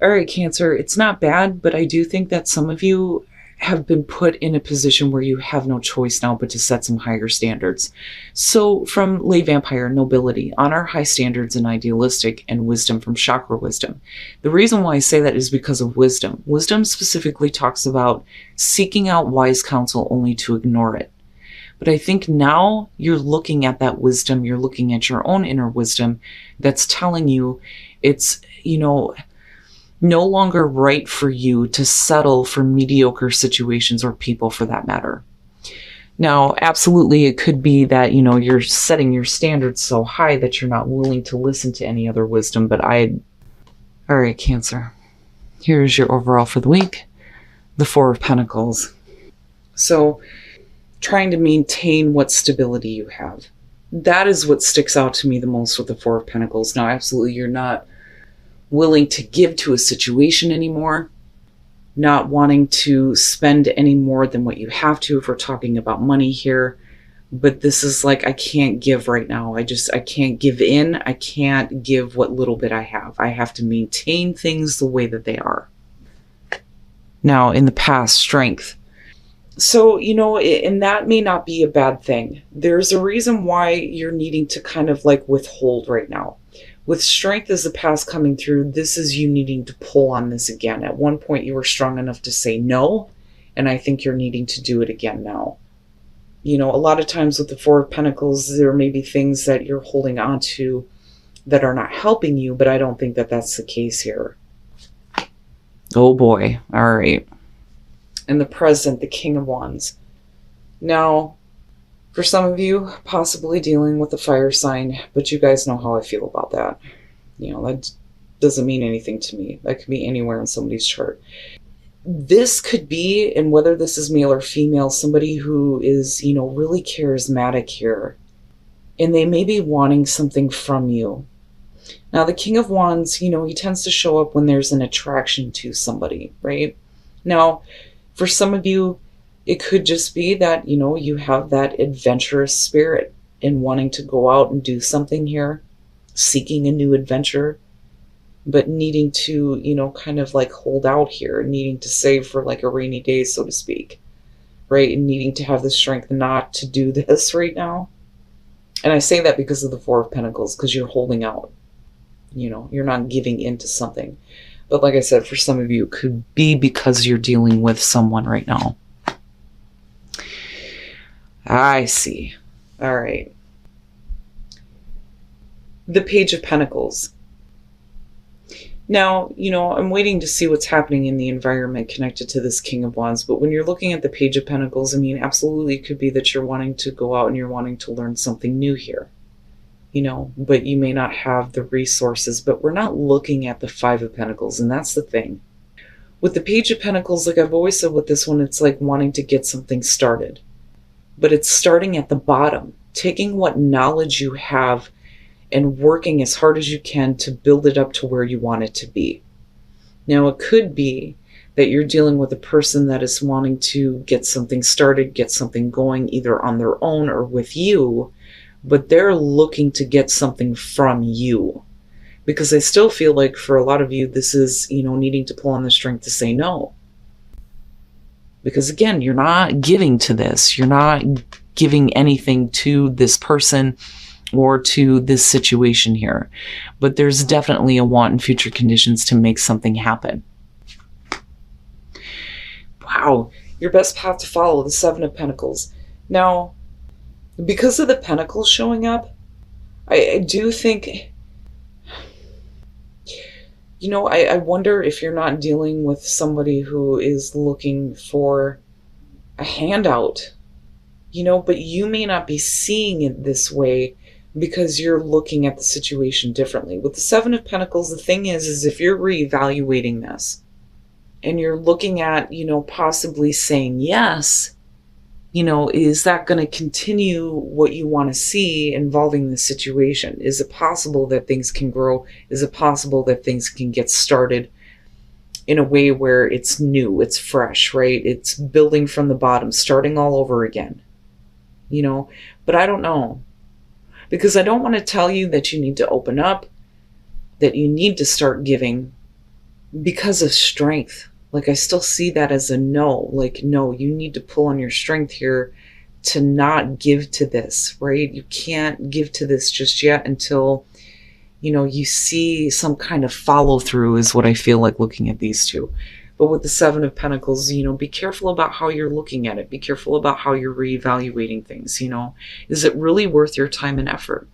All right, Cancer, it's not bad, but I do think that some of you have been put in a position where you have no choice now but to set some higher standards. So, from lay vampire nobility, honor high standards and idealistic, and wisdom from chakra wisdom. The reason why I say that is because of wisdom. Wisdom specifically talks about seeking out wise counsel only to ignore it. But I think now you're looking at that wisdom, you're looking at your own inner wisdom that's telling you it's, no longer right for you to settle for mediocre situations or people for that matter. Now, absolutely, it could be that, you're setting your standards so high that you're not willing to listen to any other wisdom, but all right, Cancer, here's your overall for the week, the Four of Pentacles. So, trying to maintain what stability you have. That is what sticks out to me the most with the Four of Pentacles. Now, absolutely, you're not willing to give to a situation anymore, not wanting to spend any more than what you have to if we're talking about money here. But this is like, I can't give right now. I can't give in. I can't give what little bit I have. I have to maintain things the way that they are. Now, in the past, strength. So, and that may not be a bad thing. There's a reason why you're needing to kind of like withhold right now. With strength as the past coming through, this is you needing to pull on this again. At one point, you were strong enough to say no, and I think you're needing to do it again now. A lot of times with the Four of Pentacles, there may be things that you're holding on to that are not helping you, but I don't think that that's the case here. Oh boy. All right. And the present, the King of Wands. Now, for some of you, possibly dealing with a fire sign, but you guys know how I feel about that. That doesn't mean anything to me. That could be anywhere in somebody's chart. This could be, and whether this is male or female, somebody who is, really charismatic here. And they may be wanting something from you. Now, the King of Wands, he tends to show up when there's an attraction to somebody, right? Now, for some of you, it could just be that, you have that adventurous spirit in wanting to go out and do something here, seeking a new adventure, but needing to, kind of like hold out here, needing to save for like a rainy day, so to speak, right? And needing to have the strength not to do this right now. And I say that because of the Four of Pentacles, because you're holding out, you're not giving into something. But like I said, for some of you, it could be because you're dealing with someone right now. I see. All right. The Page of Pentacles. Now, I'm waiting to see what's happening in the environment connected to this King of Wands. But when you're looking at the Page of Pentacles, absolutely it could be that you're wanting to go out and you're wanting to learn something new here. But you may not have the resources. But we're not looking at the Five of Pentacles, and that's the thing. With the Page of Pentacles, like I've always said with this one, it's like wanting to get something started. But it's starting at the bottom, taking what knowledge you have and working as hard as you can to build it up to where you want it to be. Now, it could be that you're dealing with a person that is wanting to get something started, get something going, either on their own or with you, but they're looking to get something from you. Because I still feel like for a lot of you, this is, needing to pull on the strength to say no. Because again, you're not giving to this. You're not giving anything to this person or to this situation here. But there's definitely a want in future conditions to make something happen. Wow. Your best path to follow, the Seven of Pentacles. Now, because of the Pentacles showing up, I do think... I wonder if you're not dealing with somebody who is looking for a handout, but you may not be seeing it this way because you're looking at the situation differently. With the Seven of Pentacles, the thing is if you're reevaluating this and you're looking at, possibly saying yes, is that going to continue what you want to see involving the situation? Is it possible that things can grow? Is it possible that things can get started in a way where it's new, it's fresh, right? It's building from the bottom, starting all over again, But I don't know. Because I don't want to tell you that you need to open up, that you need to start giving. because of strength. Like, I still see that as a no. Like, no, you need to pull on your strength here to not give to this, right? You can't give to this just yet until, you see some kind of follow through, is what I feel like looking at these two. But with the Seven of Pentacles, be careful about how you're looking at it. Be careful about how you're reevaluating things, Is it really worth your time and effort?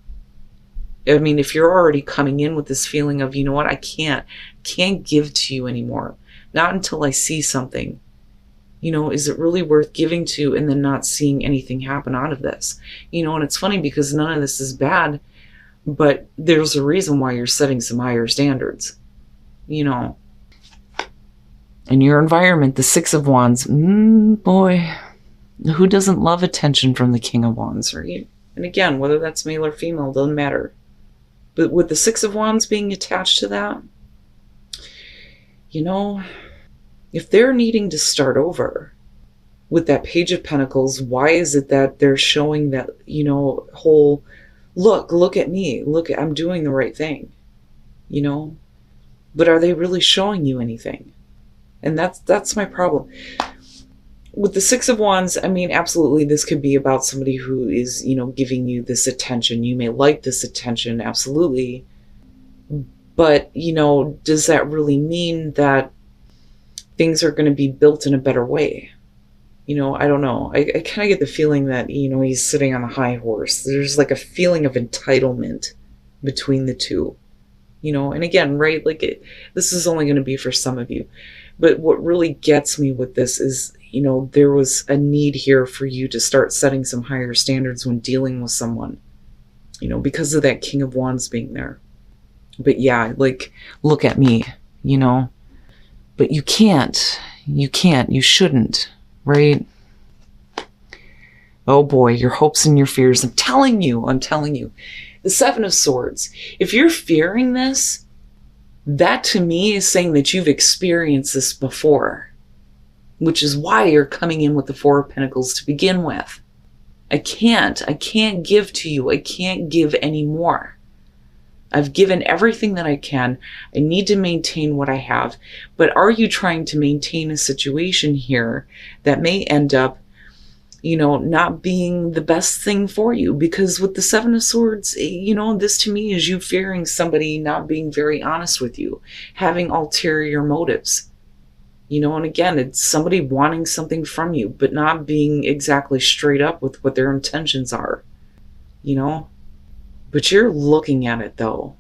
I mean, if you're already coming in with this feeling of, what, I can't give to you anymore. Not until I see something. Is it really worth giving to and then not seeing anything happen out of this? And it's funny because none of this is bad, but there's a reason why you're setting some higher standards. In your environment, the Six of Wands, boy, who doesn't love attention from the King of Wands, right? And again, whether that's male or female, doesn't matter. But with the Six of Wands being attached to that, if they're needing to start over with that Page of Pentacles, why is it that they're showing that, whole, look at me, I'm doing the right thing, But are they really showing you anything? And that's my problem. With the Six of Wands, I mean, absolutely, this could be about somebody who is, giving you this attention. You may like this attention, absolutely. But, does that really mean that things are going to be built in a better way? I don't know. I kind of get the feeling that, he's sitting on a high horse. There's like a feeling of entitlement between the two, and again, right? Like this is only going to be for some of you. But what really gets me with this is, there was a need here for you to start setting some higher standards when dealing with someone, because of that King of Wands being there. But yeah, like, look at me, but you can't, you shouldn't, right? Oh boy, your hopes and your fears. I'm telling you. The Seven of Swords. If you're fearing this, that to me is saying that you've experienced this before, which is why you're coming in with the Four of Pentacles to begin with. I can't give to you. I can't give anymore. I've given everything that I can. I need to maintain what I have. But are you trying to maintain a situation here that may end up, not being the best thing for you? Because with the Seven of Swords, this to me is you fearing somebody not being very honest with you, having ulterior motives. And again, it's somebody wanting something from you, but not being exactly straight up with what their intentions are, But you're looking at it though.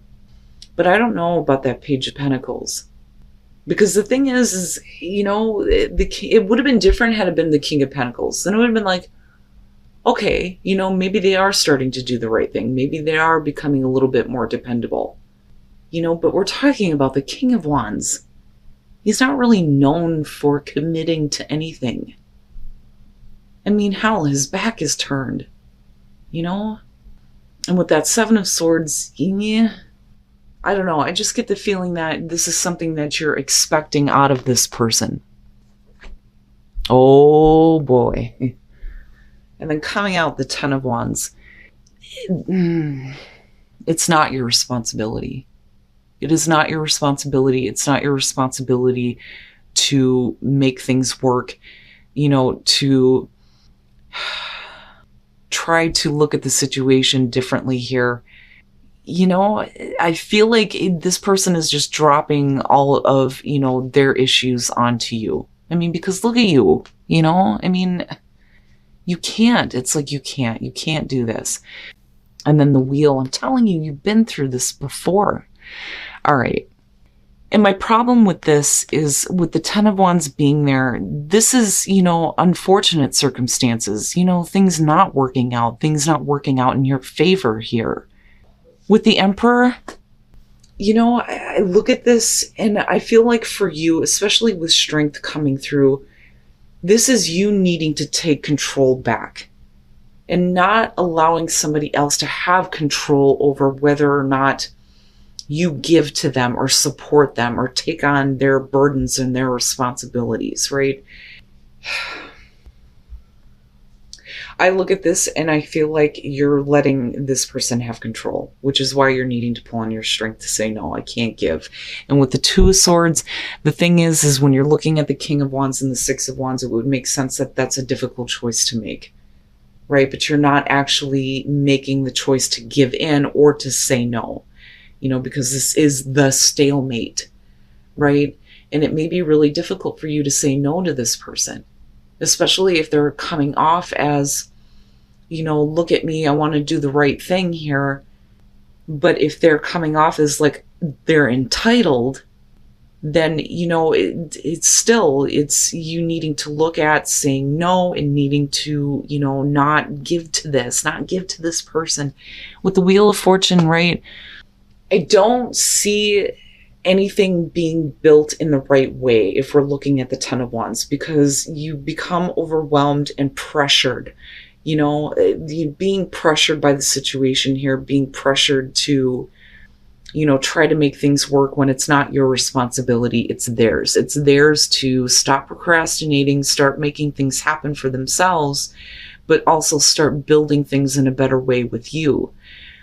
But I don't know about that Page of Pentacles. Because the thing is it would have been different had it been the King of Pentacles. Then it would have been like, okay, maybe they are starting to do the right thing. Maybe they are becoming a little bit more dependable. But we're talking about the King of Wands. He's not really known for committing to anything. I mean, hell, his back is turned. And with that Seven of Swords, yeah, I don't know. I just get the feeling that this is something that you're expecting out of this person. Oh boy. And then coming out the Ten of Wands. It's not your responsibility. It is not your responsibility. It's not your responsibility to make things work, to try to look at the situation differently here. I feel like this person is just dropping all of, their issues onto you. I mean, because look at you, I mean, you can't. It's like you can't do this. And then the Wheel, I'm telling you, you've been through this before. All right. And my problem with this is with the Ten of Wands being there, this is, unfortunate circumstances, things not working out in your favor here. With the Emperor, I look at this and I feel like for you, especially with strength coming through, this is you needing to take control back and not allowing somebody else to have control over whether or not you give to them or support them or take on their burdens and their responsibilities, right? I look at this and I feel like you're letting this person have control, which is why you're needing to pull on your strength to say, no, I can't give. And with the Two of Swords, the thing is when you're looking at the King of Wands and the Six of Wands, it would make sense that that's a difficult choice to make, right? But you're not actually making the choice to give in or to say no, because this is the stalemate, right? And it may be really difficult for you to say no to this person, especially if they're coming off as, look at me, I want to do the right thing here. But if they're coming off as like they're entitled, then, it's you needing to look at saying no and needing to, not give to this person. With the Wheel of Fortune, right? I don't see anything being built in the right way if we're looking at the Ten of Wands, because you become overwhelmed and pressured, being pressured by the situation here, being pressured to, try to make things work when it's not your responsibility, it's theirs. It's theirs to stop procrastinating, start making things happen for themselves, but also start building things in a better way with you.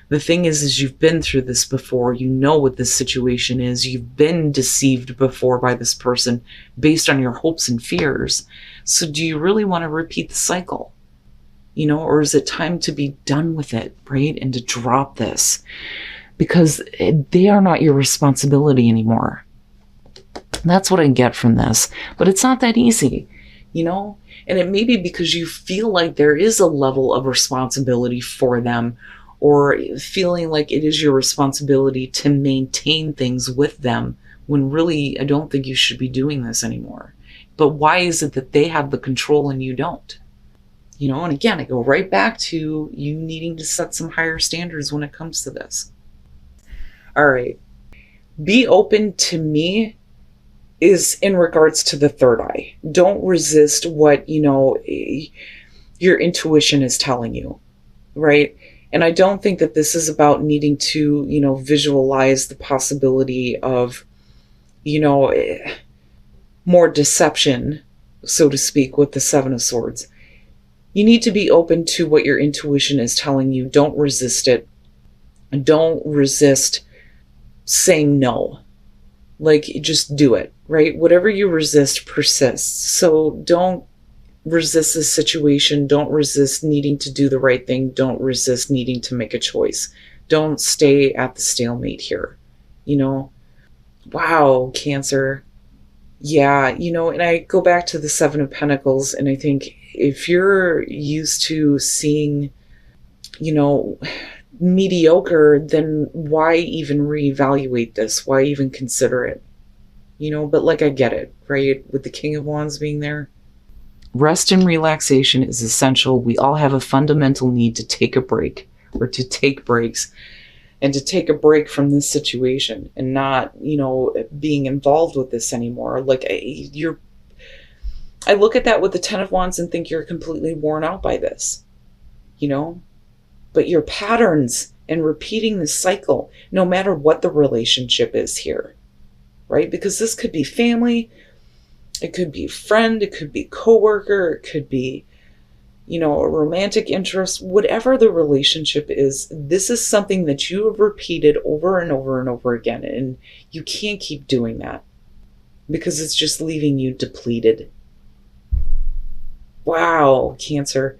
The thing is you've been through this before. You know what this situation is. You've been deceived before by this person based on your hopes and fears. So do you really want to repeat the cycle? Or is it time to be done with it, right? And to drop this, because they are not your responsibility anymore. That's what I get from this. But it's not that easy, And it may be because you feel like there is a level of responsibility for them, or feeling like it is your responsibility to maintain things with them, when really I don't think you should be doing this anymore. But why is it that they have the control and you don't? And again, I go right back to you needing to set some higher standards when it comes to this. All right. Be open to me is in regards to the third eye. Don't resist what, your intuition is telling you, right? And I don't think that this is about needing to, visualize the possibility of, more deception, so to speak, with the Seven of Swords. You need to be open to what your intuition is telling you. Don't resist it. Don't resist saying no. Like, just do it, right? Whatever you resist persists. So don't resist this situation. Don't resist needing to do the right thing. Don't resist needing to make a choice. Don't stay at the stalemate here. Wow, Cancer. Yeah, and I go back to the Seven of Pentacles, and I think if you're used to seeing, mediocre, then why even reevaluate this? Why even consider it? But like, I get it, right? With the King of Wands being there. Rest and relaxation is essential. We all have a fundamental need to take a break, or to take breaks, and to take a break from this situation and not, being involved with this anymore. Like, I look at that with the Ten of Wands and think you're completely worn out by this, but your patterns and repeating the cycle, no matter what the relationship is here, right? Because this could be family, it could be a friend, it could be coworker, it could be, a romantic interest, whatever the relationship is. This is something that you have repeated over and over and over again. And you can't keep doing that because it's just leaving you depleted. Wow, Cancer.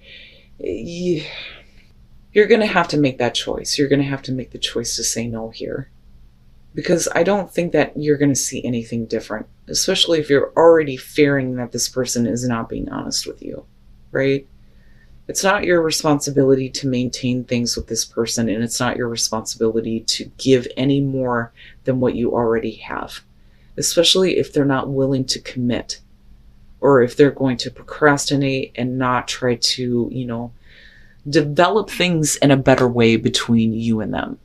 You're going to have to make that choice. You're going to have to make the choice to say no here. Because I don't think that you're going to see anything different, especially if you're already fearing that this person is not being honest with you, right? It's not your responsibility to maintain things with this person, and it's not your responsibility to give any more than what you already have, especially if they're not willing to commit, or if they're going to procrastinate and not try to, develop things in a better way between you and them.